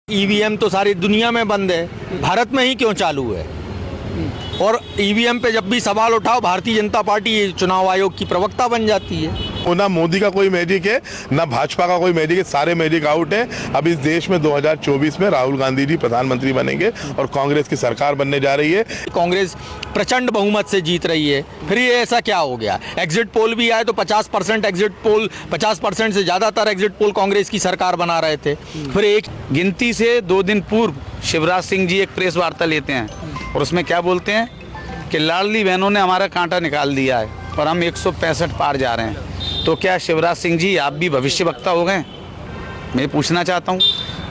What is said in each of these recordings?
EVM तो सारी दुनिया में बंद है, भारत में ही क्यों चालू है? और ईवीएम पे जब भी सवाल उठाओ भारतीय जनता पार्टी चुनाव आयोग की प्रवक्ता बन जाती है। वो ना मोदी का कोई मैजिक है ना भाजपा का कोई मैजिक है, सारे मैजिक आउट है। अब इस देश में 2024 में राहुल गांधी जी प्रधानमंत्री बनेंगे और कांग्रेस की सरकार बनने जा रही है। कांग्रेस प्रचंड बहुमत से जीत रही है, फिर ये ऐसा क्या हो गया? एग्जिट पोल भी आए तो 50% एग्जिट पोल, 50% से ज़्यादातर एग्जिट पोल कांग्रेस की सरकार बना रहे थे। फिर एक गिनती से 2 दिन पूर्व शिवराज सिंह जी एक प्रेस वार्ता लेते हैं और उसमें क्या बोलते हैं कि लाडली बहनों ने हमारा कांटा निकाल दिया है और हम 165 पार जा रहे हैं। तो क्या शिवराज सिंह जी आप भी भविष्यवक्ता हो गए? मैं पूछना चाहता हूँ,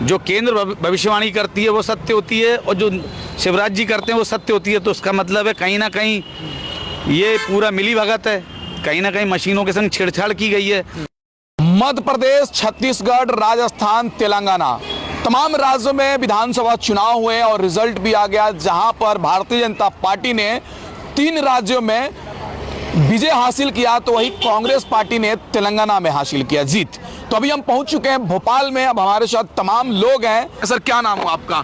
जो केंद्र भविष्यवाणी करती है वो सत्य होती है और जो शिवराज जी करते हैं वो सत्य होती है। तो उसका मतलब है कहीं ना कहीं ये पूरा मिली भगत है, कहीं ना कहीं मशीनों के संग छेड़छाड़ की गई है। मध्य प्रदेश, छत्तीसगढ़, राजस्थान, तेलंगाना, तमाम राज्यों में विधानसभा चुनाव हुए और रिजल्ट भी आ गया, जहां पर भारतीय जनता पार्टी ने 3 राज्यों में विजय हासिल किया तो वही कांग्रेस पार्टी ने तेलंगाना में हासिल किया जीत। तो अभी हम पहुंच चुके हैं भोपाल में, अब हमारे साथ तमाम लोग हैं। सर, क्या नाम हो आपका?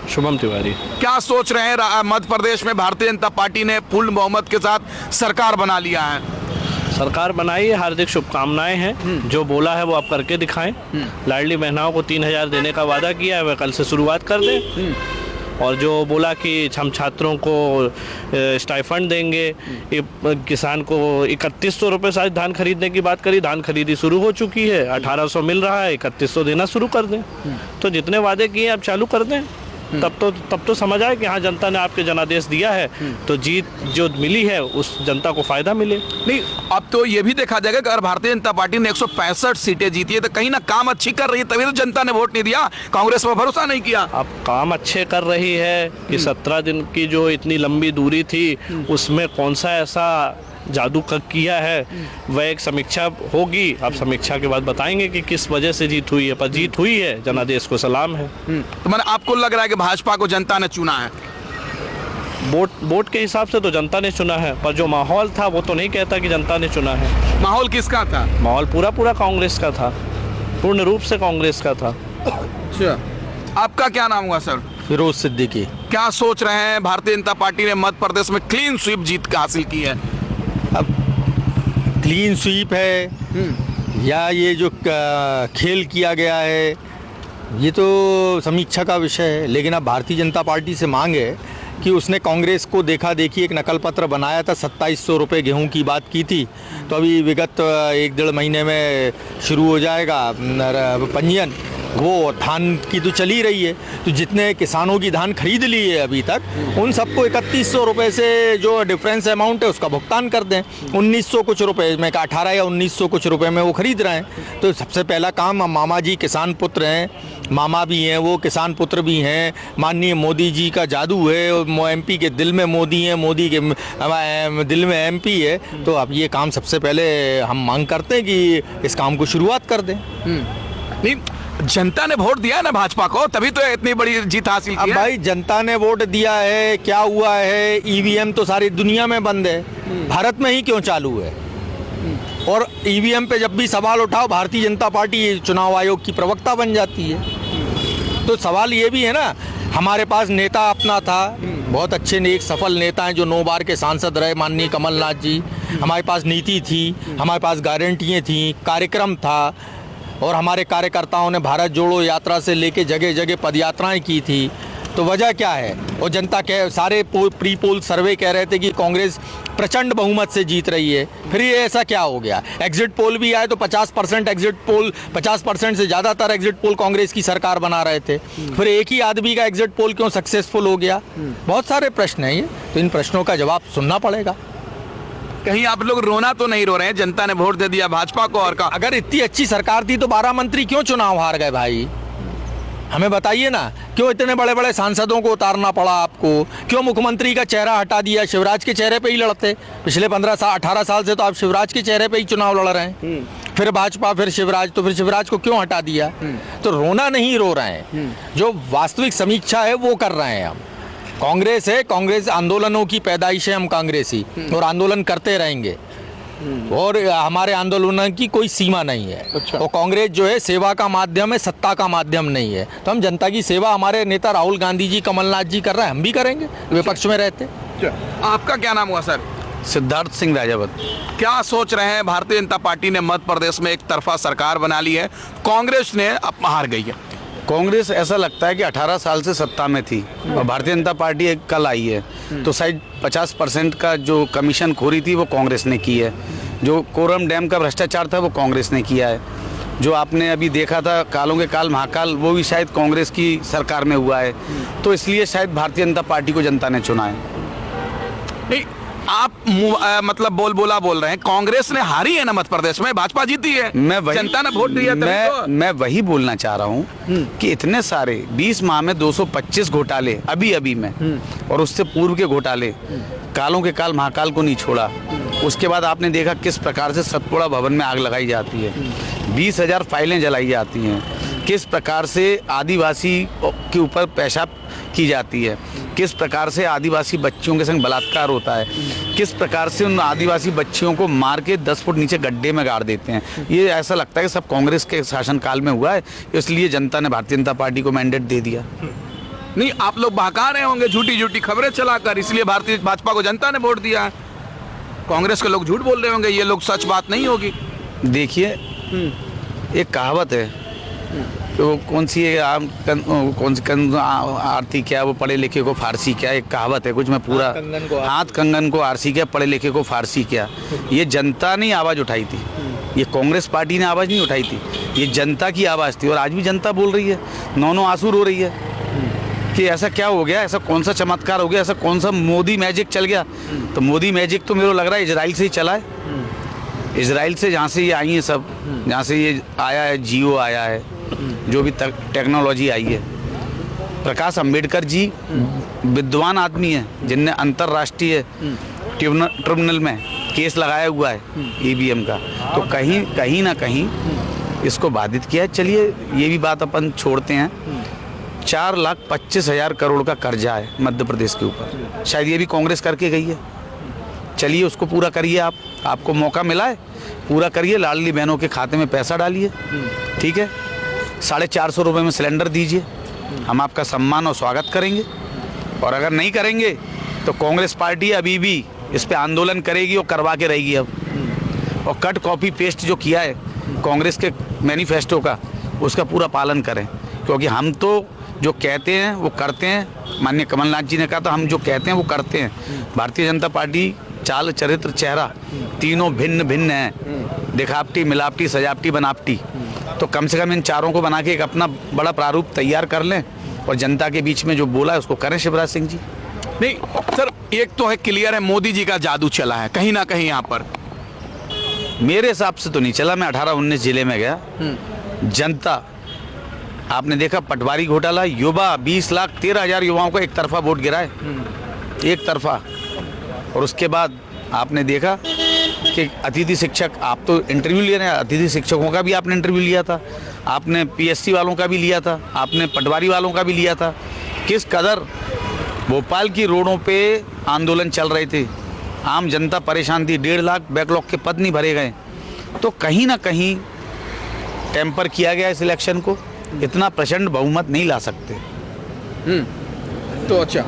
शुभम तिवारी। क्या सोच रहे हैं, मध्य प्रदेश में भारतीय जनता पार्टी ने पूर्ण बहुमत के साथ सरकार बना लिया है? सरकार बनाई है, हार्दिक शुभकामनाएं हैं। जो बोला है वो आप करके दिखाएं। लाडली बहनाओं को 3000 देने का वादा किया है, वह कल से शुरुआत कर दें। और जो बोला कि हम छात्रों को स्टाइफंड देंगे, किसान को 3100 रुपये शायद धान खरीदने की बात करी, धान खरीदी शुरू हो चुकी है, 1800 मिल रहा है, 3100 देना शुरू कर दें। तो जितने वादे किए आप चालू कर दें, तब तो समझ आए कि हाँ जनता ने आपके जनादेश दिया है, तो जीत जो मिली है उस जनता को फायदा मिले। नहीं, अब तो ये भी देखा जाएगा कि अगर भारतीय जनता पार्टी ने 165 सीटें जीती है तो कहीं ना काम अच्छी कर रही है, तभी तो जनता ने वोट नहीं दिया, कांग्रेस पर भरोसा नहीं किया। अब काम अच्छे कर रही है कि 17 दिन की जो इतनी लंबी दूरी थी उसमें कौन सा ऐसा जादू किया है, वह एक समीक्षा होगी। अब समीक्षा के बाद बताएंगे कि किस वजह से जीत हुई है, पर जीत हुई है, जनादेश को सलाम है। तो मैंने आपको लग रहा है कि भाजपा को जनता ने चुना है? वोट के हिसाब से तो जनता ने चुना है, पर जो माहौल था वो तो नहीं कहता कि जनता ने चुना है। माहौल किसका था? माहौल पूरा कांग्रेस का था, पूर्ण रूप से कांग्रेस का था। अच्छा, आपका क्या नाम हुआ सर? फिरोज सिद्दीकी। क्या सोच रहे हैं, भारतीय जनता पार्टी ने मध्य प्रदेश में क्लीन स्वीप जीत हासिल की है? अब क्लीन स्वीप है या ये जो खेल किया गया है ये तो समीक्षा का विषय है, लेकिन अब भारतीय जनता पार्टी से मांग है कि उसने कांग्रेस को देखा देखी एक नकल पत्र बनाया था, 2700 रुपये गेहूं की बात की थी, तो अभी विगत 1-1.5 महीने में शुरू हो जाएगा पंजीयन। वो धान की तो चली रही है, तो जितने किसानों की धान खरीद ली है अभी तक उन सबको 3100 रुपये से जो डिफरेंस अमाउंट है उसका भुगतान कर दें। 1900 कुछ रुपये में, 18 या 1900 कुछ रुपये में वो खरीद रहे हैं। तो सबसे पहला काम, मामा जी किसान पुत्र हैं, मामा भी हैं, वो किसान पुत्र भी हैं, माननीय मोदी जी का जादू है, एमपी के दिल में मोदी हैं, मोदी के दिल में एमपी है। तो अब ये काम सबसे पहले हम मांग करते हैं कि इस काम को शुरुआत कर दें। नहीं, जनता ने वोट दिया है ना भाजपा को, तभी तो इतनी बड़ी जीत हासिल की है। अब भाई जनता ने वोट दिया है, क्या हुआ है? ईवीएम तो सारी दुनिया में बंद है, भारत में ही क्यों चालू है? और ईवीएम पे जब भी सवाल उठाओ भारतीय जनता पार्टी चुनाव आयोग की प्रवक्ता बन जाती है। तो सवाल ये भी है ना, हमारे पास नेता अपना था, बहुत अच्छे एक सफल नेता हैं जो 9 बार के सांसद रहे, माननीय कमलनाथ जी। हमारे पास नीति थी, हमारे पास गारंटियाँ थी, कार्यक्रम था, और हमारे कार्यकर्ताओं ने भारत जोड़ो यात्रा से लेके जगह जगह पदयात्राएं की थी। तो वजह क्या है? और जनता के सारे प्री पोल सर्वे कह रहे थे कि कांग्रेस प्रचंड बहुमत से जीत रही है, फिर ये ऐसा क्या हो गया? एग्जिट पोल भी आए तो 50% एग्जिट पोल, 50% से ज़्यादातर एग्जिट पोल कांग्रेस की सरकार बना रहे थे, फिर एक ही आदमी का एग्जिट पोल क्यों सक्सेसफुल हो गया? बहुत सारे प्रश्न हैं ये, तो इन प्रश्नों का जवाब सुनना पड़ेगा। कहीं आप लोग रोना तो नहीं रो रहे हैं? जनता ने वोट दे दिया भाजपा को, और अगर इतनी अच्छी सरकार थी तो 12 मंत्री क्यों चुनाव हार गए भाई? हमें बताइए ना, क्यों इतने बड़े बड़े सांसदों को उतारना पड़ा आपको? क्यों मुख्यमंत्री का चेहरा हटा दिया? शिवराज के चेहरे पे ही लड़ते, पिछले 18 साल से तो आप शिवराज के चेहरे पे ही चुनाव लड़ रहे हैं। फिर भाजपा, फिर शिवराज, तो फिर शिवराज को क्यों हटा दिया? तो रोना नहीं रो रहे हैं, जो वास्तविक समीक्षा है वो कर रहे हैं हम। कांग्रेस है, कांग्रेस आंदोलनों की पैदाइश है, हम कांग्रेसी और आंदोलन करते रहेंगे। और हमारे आंदोलन की कोई सीमा नहीं है। अच्छा। और कांग्रेस जो है सेवा का माध्यम है, सत्ता का माध्यम नहीं है। तो हम जनता की सेवा हमारे नेता राहुल गांधी जी, कमलनाथ जी कर रहे हैं, हम भी करेंगे विपक्ष में रहते। आपका क्या नाम हुआ सर? सिद्धार्थ सिंह राजावत। क्या सोच रहे हैं? भारतीय जनता पार्टी ने मध्य प्रदेश में एक तरफा सरकार बना ली है, कांग्रेस ने अब हार गई है। कांग्रेस ऐसा लगता है कि 18 साल से सत्ता में थी और भारतीय जनता पार्टी एक कल आई है, तो शायद 50% का जो कमीशन खोरी थी वो कांग्रेस ने की है। जो कोरम डैम का भ्रष्टाचार था वो कांग्रेस ने किया है। जो आपने अभी देखा था कालों के काल महाकाल, वो भी शायद कांग्रेस की सरकार में हुआ है। तो इसलिए शायद भारतीय जनता पार्टी को जनता ने चुना है। नहीं, आप मतलब बोल रहे हैं, कांग्रेस ने हारी है ना मध्य प्रदेश में, भाजपा जीती है। जनता ने वोट दिया तभी तो। मैं वही बोलना चाह रहा हूँ कि इतने सारे 20 माह में 225 घोटाले अभी में, और उससे पूर्व के घोटाले, कालों के काल महाकाल को नहीं छोड़ा। उसके बाद आपने देखा किस प्रकार से सतपुड़ा भवन में आग लगाई जाती है, 20,000 फाइलें जलाई जाती हैं, किस प्रकार से आदिवासी के ऊपर पेशाब की जाती है, किस प्रकार से आदिवासी बच्चियों के संग बलात्कार होता है, किस प्रकार से उन आदिवासी बच्चियों को मार के 10 फुट नीचे गड्ढे में गाड़ देते हैं। ये ऐसा लगता है कि सब कांग्रेस के शासनकाल में हुआ है, इसलिए जनता ने भारतीय जनता पार्टी को मैंडेट दे दिया। नहीं, आप लोग बहका रहे होंगे झूठी झूठी खबरें चलाकर, इसलिए भारतीय भाजपा को जनता ने वोट दिया। कांग्रेस के लोग झूठ बोल रहे होंगे, ये लोग सच बात नहीं होगी। देखिए, एक कहावत है, तो कौन सी है, कौन सी आरती क्या, वो पढ़े लिखे को फारसी क्या, एक कहावत है कुछ, मैं पूरा हाथ कंगन को आरसी क्या, पढ़े लिखे को फारसी क्या। ये जनता ने आवाज़ उठाई थी, ये कांग्रेस पार्टी ने आवाज़ नहीं उठाई थी, ये जनता की आवाज़ थी। और आज भी जनता बोल रही है, नौ आंसू रो रही है कि ऐसा क्या हो गया, ऐसा कौन सा चमत्कार हो गया, ऐसा कौन सा मोदी मैजिक चल गया। तो मोदी मैजिक तो मेरे को लग रहा है इजराइल से ही चला है। इजराइल से, जहाँ से ये आई है सब, जहाँ से ये आया है, जियो आया है, जो भी टेक्नोलॉजी आई है। प्रकाश अंबेडकर जी विद्वान आदमी है, जिनने अंतर्राष्ट्रीय ट्रिब्यूनल में केस लगाया हुआ है ईवीएम का, तो कहीं ना कहीं इसको बाधित किया है। चलिए ये भी बात अपन छोड़ते हैं। 4,25,000 करोड़ का कर्जा है मध्य प्रदेश के ऊपर, शायद ये भी कांग्रेस करके गई है। चलिए उसको पूरा करिए, आपको मौका मिला है, पूरा करिए, लाडली बहनों के खाते में पैसा डालिए, ठीक है। 450 रुपये में सिलेंडर दीजिए, हम आपका सम्मान और स्वागत करेंगे। और अगर नहीं करेंगे तो कांग्रेस पार्टी अभी भी इस पे आंदोलन करेगी और करवा के रहेगी अब। और कट कॉपी पेस्ट जो किया है कांग्रेस के मैनिफेस्टो का, उसका पूरा पालन करें, क्योंकि हम तो जो कहते हैं वो करते हैं। माननीय कमलनाथ जी ने कहा था, हम जो कहते हैं वो करते हैं। भारतीय जनता पार्टी चाल, चरित्र, चेहरा तीनों भिन्न भिन्न हैं, दिखावटी, मिलावटी, सजावटी, बनावटी। तो कम से कम इन चारों को बना के एक अपना बड़ा प्रारूप तैयार कर लें और जनता के बीच में जो बोला है उसको करें शिवराज सिंह जी। नहीं सर, एक तो है क्लियर है, मोदी जी का जादू चला है कहीं ना कहीं यहाँ पर। मेरे हिसाब से तो नहीं चला। मैं 18-19 जिले में गया, जनता, आपने देखा पटवारी घोटाला, युवा 20,13,000 युवाओं को एक तरफा वोट गिरा है, एक तरफा। और उसके बाद आपने देखा कि अतिथि शिक्षक, आप तो इंटरव्यू ले रहे हैं, अतिथि शिक्षकों का भी आपने इंटरव्यू लिया था, आपने पीएससी वालों का भी लिया था, आपने पटवारी वालों का भी लिया था। किस कदर भोपाल की रोडों पे आंदोलन चल रहे थे, आम जनता परेशान थी, 1.5 लाख बैकलॉग के पद नहीं भरे गए। तो कहीं ना कहीं टेम्पर किया गया इस इलेक्शन को, इतना प्रचंड बहुमत नहीं ला सकते। तो अच्छा,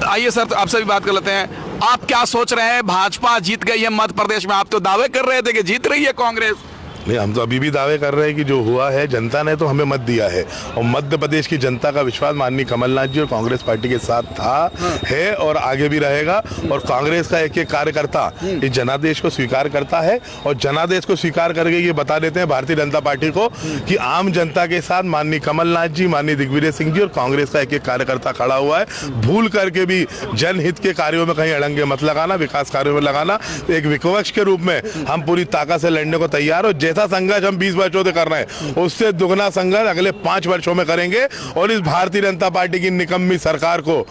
आइए सर, तो आपसे भी बात कर लेते हैं। आप क्या सोच रहे हैं? भाजपा जीत गई है मध्य प्रदेश में, आप तो दावे कर रहे थे कि जीत रही है कांग्रेस। नहीं, हम तो अभी भी दावे कर रहे हैं कि जो हुआ है, जनता ने तो हमें मत दिया है, और मध्य प्रदेश की जनता का विश्वास माननीय कमलनाथ जी और कांग्रेस पार्टी के साथ था, है और आगे भी रहेगा। और कांग्रेस का एक एक कार्यकर्ता इस जनादेश को स्वीकार करता है, और जनादेश को स्वीकार करके ये बता देते हैं भारतीय जनता पार्टी को कि आम जनता के साथ माननीय कमलनाथ जी, माननीय दिग्विजय सिंह जी और कांग्रेस का एक एक कार्यकर्ता खड़ा हुआ है। भूल करके भी जनहित के कार्यों में कहीं अड़ंगे मत लगाना, विकास कार्यों में लगाना। एक विपक्ष के रूप में हम पूरी ताकत से लड़ने को तैयार हो। जैसा संघर्ष हम 20 वर्षों से कर रहे हैं, उससे दुगना संघर्ष अगले 5 वर्षों में करेंगे, और इस भारतीय जनता पार्टी की निकम्मी सरकार को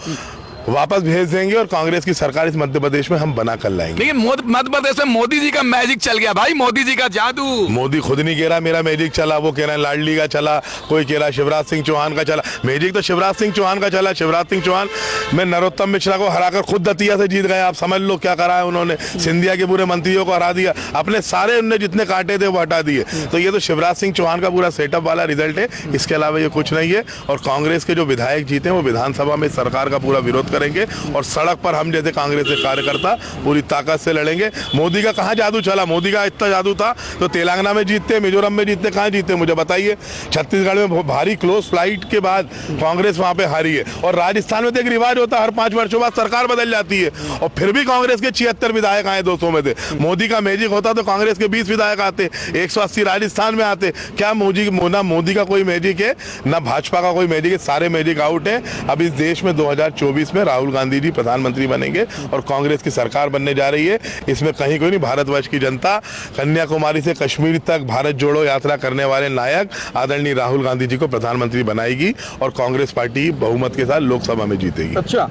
वापस भेज देंगे, और कांग्रेस की सरकार इस मध्य प्रदेश में हम बना कर लाएंगे। लेकिन मध्य प्रदेश में मोदी जी का मैजिक चल गया भाई, मोदी जी का जादू। मोदी खुद नहीं कह रहा मेरा मैजिक चला, वो कह रहा है लाडली का चला, कोई कह रहा शिवराज सिंह चौहान का चला। मैजिक तो शिवराज सिंह चौहान का चला। शिवराज सिंह चौहान मैं नरोत्तम मिश्रा को हराकर खुद दतिया से जीत गए, आप समझ लो क्या करा है उन्होंने। सिंधिया के पूरे मंत्रियों को हरा दिया, अपने सारे उनने जितने काटे थे वो हटा दिए। तो ये तो शिवराज सिंह चौहान का पूरा सेटअप वाला रिजल्ट है, इसके अलावा ये कुछ नहीं है। और कांग्रेस के जो विधायक जीते हैं वो विधानसभा में सरकार का पूरा विरोध करेंगे और सड़क पर हम जैसे कांग्रेस के कार्यकर्ता पूरी ताकत से लड़ेंगे। मोदी का कहाँ जादू चला, मोदी का इतना जादू था तो तेलंगाना में जीतते, मिजोरम में जीतते, कहाँ जीतते मुझे बताइए। छत्तीसगढ़ में भारी क्लोज फ्लाइट के बाद कांग्रेस वहां पे हारी है। और राजस्थान में तो एक रिवाज होता है, हर 5 वर्षों बाद सरकार बदल जाती है और फिर भी कांग्रेस के 76 विधायक आए 200 में थे। मोदी का मैजिक होता तो कांग्रेस के 20 विधायक आते, 180 राजस्थान में आते। क्या मोदी का कोई मैजिक है, ना भाजपा का कोई मैजिक है, सारे मैजिक आउट है। अब इस देश में 2024 में राहुल गांधी जी प्रधानमंत्री बनेंगे और कांग्रेस की सरकार बनने जा रही है। इसमें कहीं कोई नहीं, भारतवर्ष की जनता कन्याकुमारी से कश्मीर तक भारत जोड़ो यात्रा करने वाले नायक आदरणीय राहुल गांधी जी को प्रधानमंत्री बनाएगी और कांग्रेस पार्टी बहुमत के साथ लोकसभा में जीतेगी। अच्छा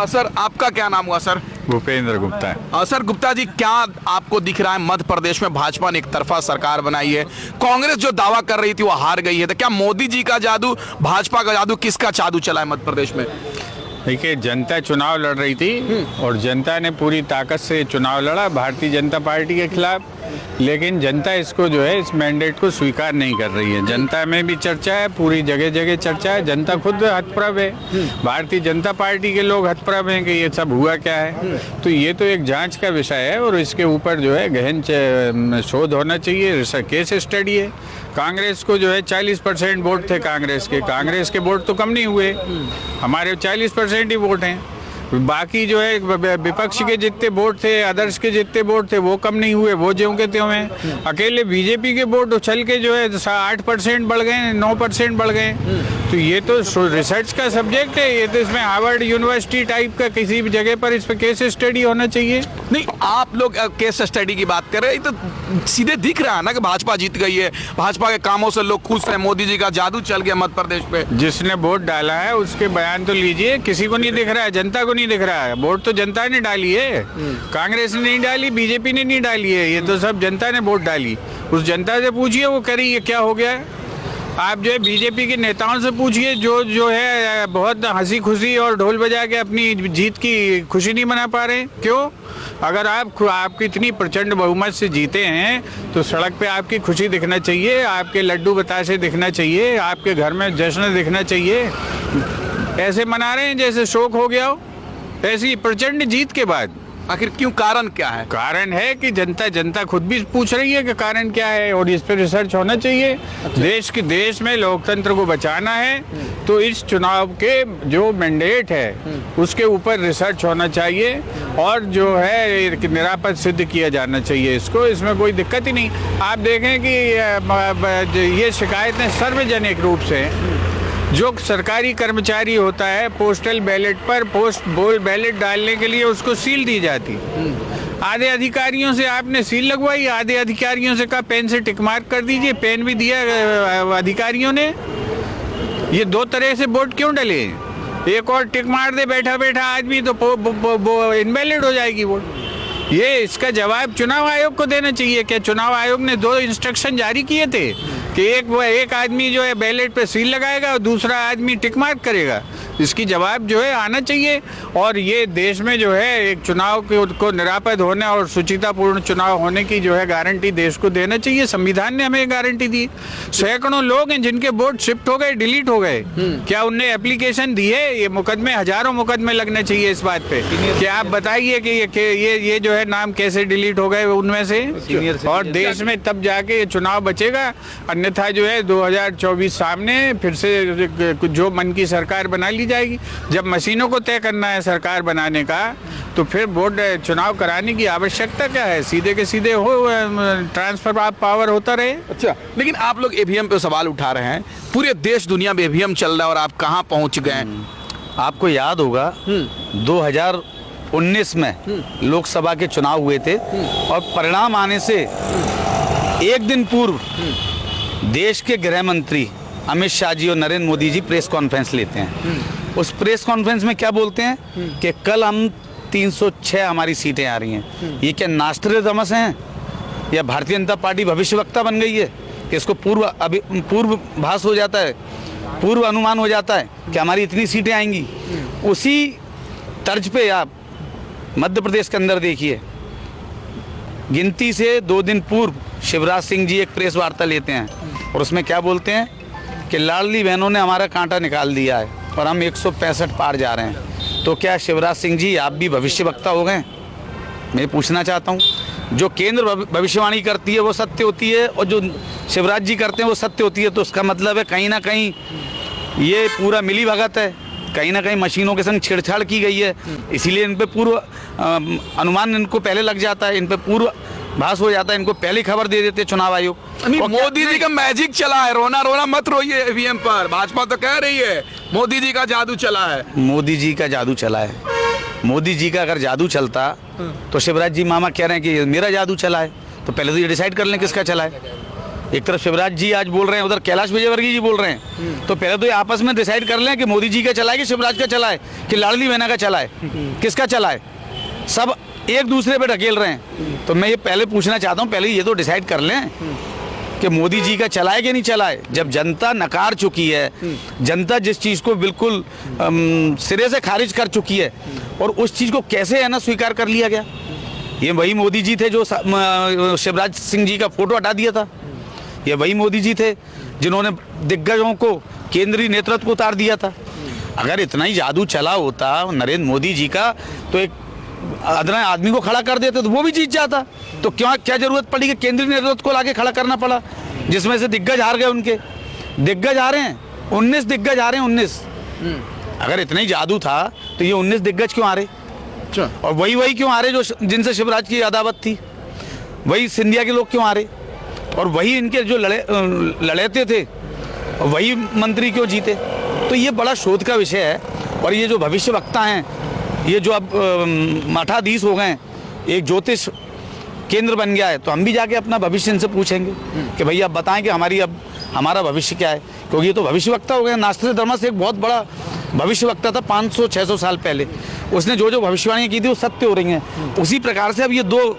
सर, आपका क्या नाम हुआ सर? भूपेंद्र गुप्ता। सर गुप्ता जी, क्या आपको दिख रहा है मध्य प्रदेश में भाजपा ने एक तरफा सरकार बनाई है, कांग्रेस जो दावा कर रही थी वो हार गई है, तो क्या मोदी जी का जादू, भाजपा का जादू, किसका जादू चला है मध्य प्रदेश में? देखिए, जनता चुनाव लड़ रही थी और जनता ने पूरी ताकत से चुनाव लड़ा भारतीय जनता पार्टी के खिलाफ, लेकिन जनता इसको जो है, इस मैंडेट को स्वीकार नहीं कर रही है। जनता में भी चर्चा है, पूरी जगह जगह चर्चा है, जनता खुद हतप्रभ है, भारतीय जनता पार्टी के लोग हतप्रभ हैं कि ये सब हुआ क्या है। तो ये तो एक जांच का विषय है और इसके ऊपर जो है गहन शोध होना चाहिए, केस स्टडी है। कांग्रेस को जो है 40% वोट थे कांग्रेस के वोट तो कम नहीं हुए, हमारे 40% ही वोट हैं। बाकी जो है विपक्ष के जितने वोट थे, अदर्स के जितने वोट थे वो कम नहीं हुए, वो ज्यों के त्यों हैं। अकेले बीजेपी के वोट उछल के जो है 8% बढ़ गए, 9% बढ़ गए। तो ये तो रिसर्च का सब्जेक्ट है, ये तो इसमें हार्वर्ड यूनिवर्सिटी टाइप का किसी भी जगह पर इस पर केस स्टडी होना चाहिए। नहीं, आप लोग केस स्टडी की बात कर रहे हैं, तो सीधे दिख रहा है ना कि भाजपा जीत गई है, भाजपा के कामों से लोग खुश हैं, मोदी जी का जादू चल गया मध्य प्रदेश पे। जिसने वोट डाला है उसके बयान तो लीजिए, किसी को नहीं दिख रहा है, जनता को नहीं दिख रहा है। वोट तो जनता ने डाली है, कांग्रेस ने नहीं डाली, बीजेपी ने नहीं डाली है, ये तो सब जनता ने वोट डाली। उस जनता से पूछिए वो कह रही है क्या हो गया है। आप जो है बीजेपी के नेताओं से पूछिए, जो है बहुत हंसी खुशी और ढोल बजा के अपनी जीत की खुशी नहीं मना पा रहे। क्यों? अगर आपकी इतनी प्रचंड बहुमत से जीते हैं तो सड़क पे आपकी खुशी दिखना चाहिए, आपके लड्डू बतासे दिखना चाहिए, आपके घर में जश्न दिखना चाहिए। ऐसे मना रहे हैं जैसे शोक हो गया हो, ऐसी प्रचंड जीत के बाद। आखिर क्यों, कारण क्या है? कारण है कि जनता खुद भी पूछ रही है कि कारण क्या है और इस पर रिसर्च होना चाहिए। अच्छा। देश में लोकतंत्र को बचाना है तो इस चुनाव के जो मैंडेट है उसके ऊपर रिसर्च होना चाहिए और जो है निरापद सिद्ध किया जाना चाहिए इसको, इसमें कोई दिक्कत ही नहीं। आप देखें कि ये शिकायतें सार्वजनिक रूप से, जो सरकारी कर्मचारी होता है पोस्टल बैलेट पर बैलेट डालने के लिए उसको सील दी जाती। आधे अधिकारियों से आपने सील लगवाई, आधे अधिकारियों से कहा पेन से टिक मार्क कर दीजिए, पेन भी दिया अधिकारियों ने। ये दो तरह से वोट क्यों डले? एक और टिक मार दे बैठा बैठा आदमी तो इनवैलिड हो जाएगी वोट। ये इसका जवाब चुनाव आयोग को देना चाहिए। क्या चुनाव आयोग ने 2 इंस्ट्रक्शन जारी किए थे कि एक आदमी जो है बैलेट पे सील लगाएगा और दूसरा आदमी टिक मार्क करेगा? इसकी जवाब जो है आना चाहिए। और ये देश में जो है एक चुनाव को निरापद होने और शुचितापूर्ण चुनाव होने की जो है गारंटी देश को देना चाहिए। संविधान ने हमें गारंटी दी। सैकड़ों लोग हैं जिनके वोट शिफ्ट हो गए, डिलीट हो गए। क्या उनने एप्लीकेशन दी है? ये मुकदमे, हजारों मुकदमे लगने चाहिए इस बात पे कि आप बताइए कि ये जो है नाम कैसे डिलीट हो गए उनमें से। और देश में तब जाके ये चुनाव बचेगा, अन्यथा जो है 2024 सामने फिर से जो मन की सरकार बना ली जाएगी। जब मशीनों को तय करना है सरकार बनाने का तो फिर वोट चुनाव कराने की आवश्यकता क्या है? सीधे के सीधे हो, ट्रांसफर ऑफ पावर होता रहे। अच्छा, लेकिन आप लोग ईवीएम पे सवाल उठा रहे हैं, पूरे देश दुनिया में ईवीएम चल रहा है और आप कहाँ पहुँच गए? आपको याद होगा 2019 में लोकसभा के चुनाव हुए थे और परिणाम आने से एक दिन पूर्व देश के गृह मंत्री अमित शाह जी और नरेंद्र मोदी जी प्रेस कॉन्फ्रेंस लेते हैं। उस प्रेस कॉन्फ्रेंस में क्या बोलते हैं कि कल हम 306 हमारी सीटें आ रही हैं। ये क्या नास्ट्रेडमस हैं या भारतीय जनता पार्टी भविष्यवक्ता बन गई है कि इसको पूर्व अनुमान हो जाता है कि हमारी इतनी सीटें आएंगी? उसी तर्ज पे आप मध्य प्रदेश के अंदर देखिए, गिनती से 2 दिन पूर्व शिवराज सिंह जी एक प्रेस वार्ता लेते हैं और उसमें क्या बोलते हैं कि लाडली बहनों ने हमारा कांटा निकाल दिया है और हम 165 पार जा रहे हैं। तो क्या शिवराज सिंह जी आप भी भविष्यवक्ता हो गए? मैं पूछना चाहता हूँ, जो केंद्र भविष्यवाणी करती है वो सत्य होती है और जो शिवराज जी करते हैं वो सत्य होती है। तो उसका मतलब है कहीं ना कहीं ये पूरा मिली भगत है, कहीं ना कहीं मशीनों के संग छेड़छाड़ की गई है, इसीलिए इन पे पूर्व अनुमान इनको पहले लग जाता है, इन पे पूर्व भास हो जाता है, इनको पहले खबर दे देते चुनाव आयोग। मोदी जी का मैजिक चला है, रोना रोना मत रोइए ईवीएम पर, भाजपा तो कह रही है मोदी जी का जादू चला है। मोदी जी का जादू चला है। मोदी जी का अगर जादू चलता तो शिवराज जी मामा कह रहे हैं कि मेरा जादू चला है, तो पहले तो ये डिसाइड कर लें किसका चला है। एक तरफ शिवराज जी आज बोल रहे हैं, उधर कैलाश विजयवर्गीय जी बोल रहे हैं, तो पहले तो ये आपस में डिसाइड कर लें कि मोदी जी का चला है कि शिवराज का चला है कि लाडली बहना का चला है, किसका चला है। सब एक दूसरे पे ढकेल रहे हैं। तो मैं ये पहले पूछना चाहता हूँ, पहले ये तो डिसाइड कर लें कि मोदी जी का चला है कि नहीं चला है। जब जनता नकार चुकी है, जनता जिस चीज़ को बिल्कुल सिरे से खारिज कर चुकी है, और उस चीज़ को कैसे है ना स्वीकार कर लिया गया। ये वही मोदी जी थे जो शिवराज सिंह जी का फोटो हटा दिया था, ये वही मोदी जी थे जिन्होंने दिग्गजों को केंद्रीय नेतृत्व को उतार दिया था। अगर इतना ही जादू चला होता नरेंद्र मोदी जी का, तो एक अदना आदमी को खड़ा कर देते तो वो भी जीत जाता। तो क्या जरूरत पड़ी कि केंद्रीय नेतृत्व को लाके खड़ा करना पड़ा, जिसमें से दिग्गज हार गए। उनके दिग्गज आ रहे हैं 19 दिग्गज आ रहे हैं 19। अगर इतना ही जादू था तो ये 19 दिग्गज क्यों आ रहे, और वही क्यों आ रहे जो जिनसे शिवराज की अदावत थी, वही सिंधिया के लोग क्यों आ रहे, और वही इनके जो लड़ेते थे वही मंत्री क्यों जीते। तो ये बड़ा शोध का विषय है। और ये जो भविष्यवक्ता हैं, ये जो अब मठाधीश हो गए, एक ज्योतिष केंद्र बन गया है, तो हम भी जाके अपना भविष्य इनसे पूछेंगे कि भैया आप बताएं कि हमारा भविष्य क्या है। क्योंकि ये तो भविष्यवक्ता हो गए। नास्ट्राडामस एक बहुत बड़ा भविष्यवक्ता था 500-600 साल पहले, उसने जो भविष्यवाणियाँ की थी वो सत्य हो रही हैं। उसी प्रकार से अब ये 2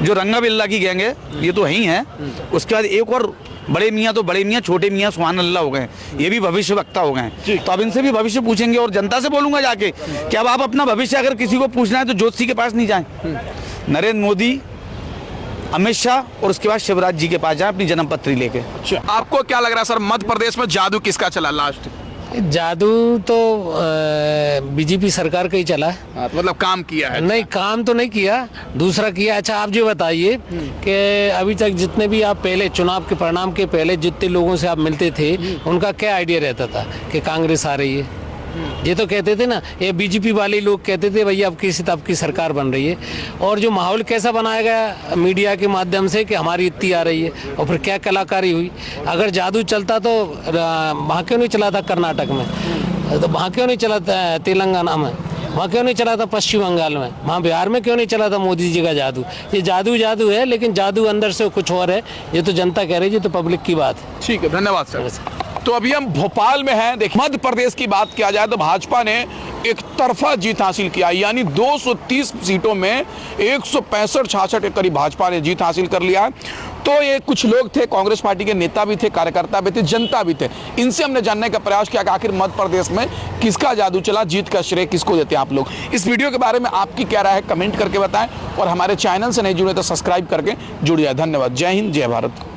जो रंगा बिल्ला की गैंग है, ये तो ही है। उसके बाद एक और बड़े मियाँ, तो बड़े मियाँ छोटे मियाँ सुभान अल्लाह हो गए, ये भी भविष्यवक्ता हो गए। तो अब इनसे भी भविष्य पूछेंगे और जनता से बोलूंगा जाके कि अब आप अपना भविष्य अगर किसी को पूछना है तो ज्योतिषी के पास नहीं जाएं, नरेंद्र मोदी, अमित शाह और उसके बाद शिवराज जी के पास जाएं अपनी जन्म पत्री लेके। आपको क्या लग रहा है सर, मध्य प्रदेश में जादू किसका चला लास्ट? जादू तो बीजेपी सरकार का ही चला है। मतलब काम किया है? नहीं, काम तो नहीं किया, दूसरा किया। अच्छा आप जो बताइए कि अभी तक जितने भी आप पहले चुनाव के परिणाम के पहले जितने लोगों से आप मिलते थे, उनका क्या आइडिया रहता था कि कांग्रेस आ रही है। ये तो कहते थे ना, ये बीजेपी वाले लोग कहते थे भैया अब किसी तब की सरकार बन रही है। और जो माहौल कैसा बनाया गया मीडिया के माध्यम से कि हमारी इतनी आ रही है, और फिर क्या कलाकारी हुई। अगर जादू चलता तो वहाँ क्यों नहीं चला था कर्नाटक में, तो वहाँ क्यों नहीं चला था तेलंगाना में, वहाँ क्यों नहीं चला था पश्चिम बंगाल में, वहाँ बिहार में क्यों नहीं चला था मोदी जी का जादू। ये जादू है, लेकिन जादू अंदर से कुछ और है। ये तो जनता कह रही है, ये तो पब्लिक की बात है। ठीक है, धन्यवाद सर। तो अभी हम भोपाल में हैं। देखिए मध्य प्रदेश की बात किया जाए तो भाजपा ने एक तरफा जीत हासिल किया, यानी 230 सीटों में 165-66 के करीब भाजपा ने जीत हासिल कर लिया। तो ये कुछ लोग थे, कांग्रेस पार्टी के नेता भी थे, कार्यकर्ता भी थे, जनता भी थे। इनसे हमने जानने का प्रयास किया कि आखिर मध्य प्रदेश में किसका जादू चला, जीत का श्रेय किसको देते हैं आप लोग। इस वीडियो के बारे में आपकी क्या राय है कमेंट करके बताएं, और हमारे चैनल से नहीं जुड़े तो सब्सक्राइब करके जुड़िए। धन्यवाद। जय हिंद, जय भारत।